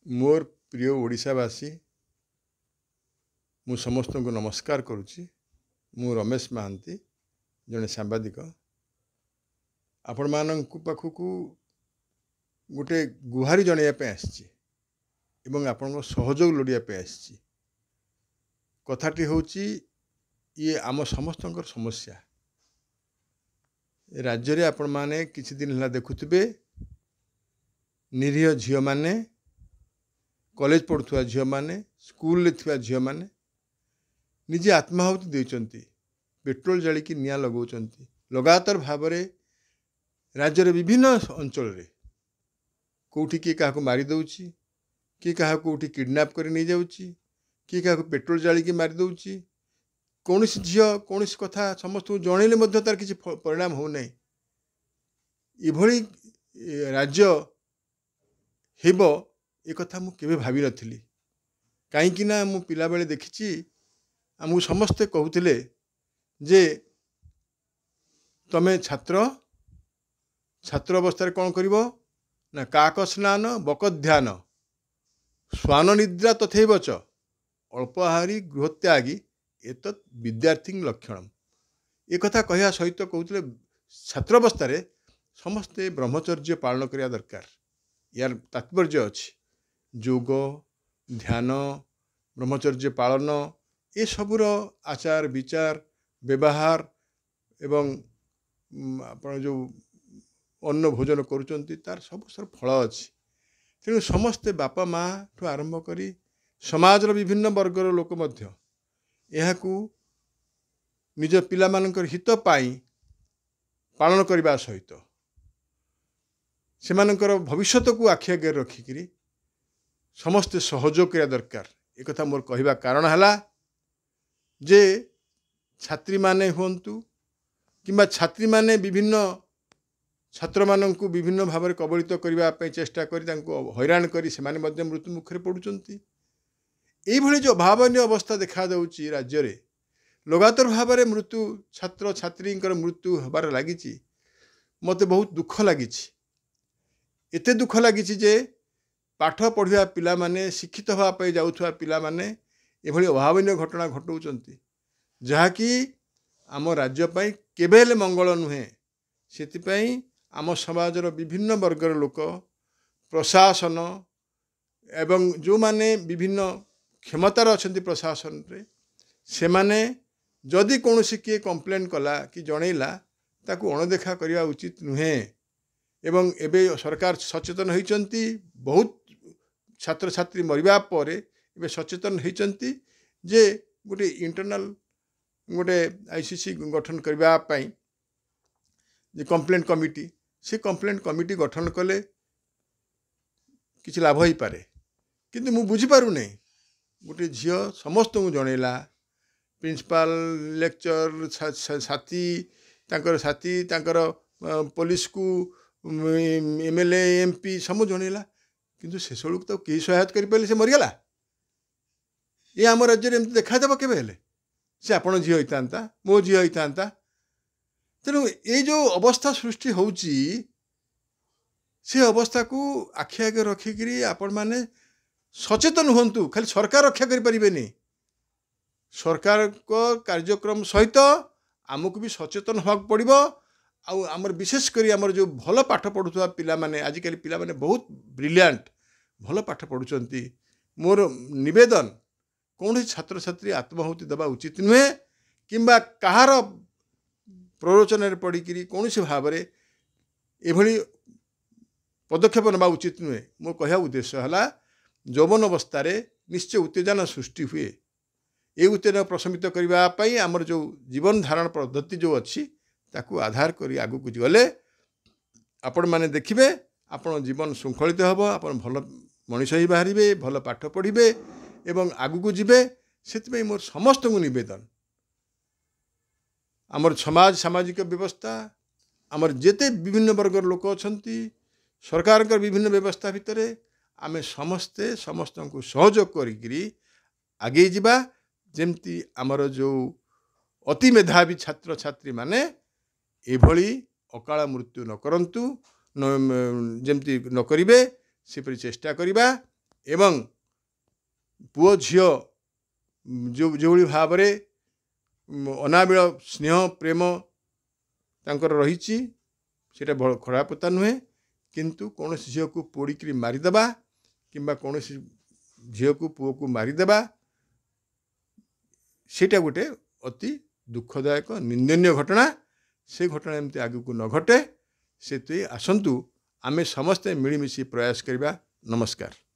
मोर प्रिय ओडिशावासी मु समस्त को नमस्कार करुच्ची। मु रमेश महांती जड़े सांबादिक आपण मान पाखक गोटे गुहारी जनवाई आपण सहयोग लोड़ापी आसी। कथाटी हूँ ये आम समस्त समस्या राज्य रे आपण माने किछि दिन है देखुवे निरीह झील माने कॉलेज पढ़ुवा झील माने स्कूल थिबा झील माने निजे आत्माहुति देउचंती, पेट्रोल जाली की निया लगाउचंती। लगातार भाव राज्य रे विभिन्न अंचल रे कोठी किए क्या मारी दउची, किए क्या कोठी किडनैप कर नहीं जाउची, किए क्या पेट्रोल जाली की मारी दउची। कौन झील कौन कथा समस्त जनइले तार किसी परिणाम हो नहीं। इभली राज्य हेब ए कथा मु केबे भाबी नथिली। कहीं ना मु पिला बेले देखिछि आमको समस्ते कहते जे तमे छात्र छात्र अवस्था कौन कर ना काक स्नान बकध्यान स्वान निद्रा तथैव च अल्पाहारी गृहत्यागी एत विद्यार्थी लक्षण। एक कथा कहया सहित कहते छात्रावस्था समस्ते ब्रह्मचर्य पालन करिया दरकार। यार तात्पर्य अच्छी योग ध्यान ब्रह्मचर्य पालन ये सबूर आचार विचार व्यवहार एवं आपण जो अन्न भोजन करुचंती तार सब सर फल अच्छी। तेणु समस्ते बापा माँ ठू आरंभ करी समाजर विभिन्न वर्गर लोक मध्य यहाकू निज पिला मानकर हित पाई पालन करने सहित सेमानकर भविष्यत को आखि आगे रखिकी समस्ते सहयोग करिया दरकार। एक कथा मोर कहवा कारण है जे छात्री माने हुंतु किंबा छात्री माने विभिन्न छात्र माननकु विभिन्न भाव में कबलित करने चेष्टा करी हैरान करी सेमाने मध्य मृत्यु मुखरे पड़ुचंती। एभली जो अभावनीय अवस्था देखा दउची राज्य रे लगातार भाव में मृत्यु छात्र छात्री मृत्यु हबार लागिची। मते बहुत दुख लागिची। एते दुख लागिची जे पाठ पढ़िया पिला माने शिक्षित होगापी जाउथुवा पिला माने एभली अभावनीय घटना घटाउचंती जहाँकि आम राज्य पाई केबे हेले मंगल नुहे। सेतिपाई आम समाजर विभिन्न वर्गर लोक प्रशासन एवं जो माने विभिन्न क्षमतार अच्छी प्रशासन रे से माने जदि कौन किए कंप्लेन कला कि जनइला ताकू अणदेखा करने उचित नुहे। एवं एबे सरकार सचेतन होइचंती। बहुत छात्र छात्री मरिबा परे एबे सचेतन होइचंती जे गोटे इंटरनल गोटे आईसीसी गठन करबा पई जे कंप्लेंट कमिटी से कंप्लेंट कमिटी गठन कले किछि लाभ ही पारे। किंतु मु बुझी पारु नै गोटे झियो समस्त को जनइला प्रिंसिपल लेक्चर साथी तांकर साथी तांकर पुलिस को एमएलए एमपी सब जनइला किंतु शेष बेलू तो कई सहायता करें से मरीगला। ये आम राज्य में देखादेव के से आपण झी होता मो झी होता। तेणु ये जो अवस्था सृष्टि होची से अवस्था को आखि आगे रखिकी आपण मैंने सचेतन हुंतु। खाली सरकार रक्षा करें सरकार को कार्यक्रम सहित आमको भी सचेतन होगा पड़ो। आमर विशेष करी आमर जो भल पाठ पढ़ुवा पिला माने आजिकल पिला माने बहुत ब्रिलियंट भल पाठ पढ़ुचंती। मोर निवेदन कौन छात्र छात्री आत्माहुति देवा उचित नुहे किंबा कहार प्ररोचन पड़ी कौन भाव में एभली पदक्षेप नवा उचित नुहे। मो कहया उद्देश्य है यौवन अवस्था निश्चय उत्तेजना सृष्टि हुए। ये उत्तेजना प्रशमित करने आमर जो जीवन धारण पद्धति जो अच्छी ताकू आधार करी आगु को गले आपण माने देखिबे आपण जीवन श्रृंखलित हम आपण भल मनीष ही बाहर भल पाठ पढ़े एवं आगु को जीवे। से मोर समस्त को निवेदन आमर समाज सामाजिक व्यवस्था आमर जेते विभिन्न वर्गर लोक अच्छी सरकार का विभिन्न व्यवस्था भितर आमे समस्ते समस्त को सहयोग करी आगे जीवा। जेमती आमर जो अति मेधावी छात्र छात्री माने एभली अकाल मृत्यु न करंतु जमती न करिवे सेपरि चेष्टा करिबा एवं पुओ झियो जो भाव अनाबिल स्नेह प्रेम तांकर रही सेटा खराब कथा नुहे किंतु कौन झील को पोड़ी मारिदेबा किंबा कौन झील को पुओ को मारिदेबा सेटा गोटे अति दुखदायक निंदनीय घटना से घटना एमती आगु को न घटे से आसंतु आमे समस्ते मिलमिशी प्रयास करवा। नमस्कार।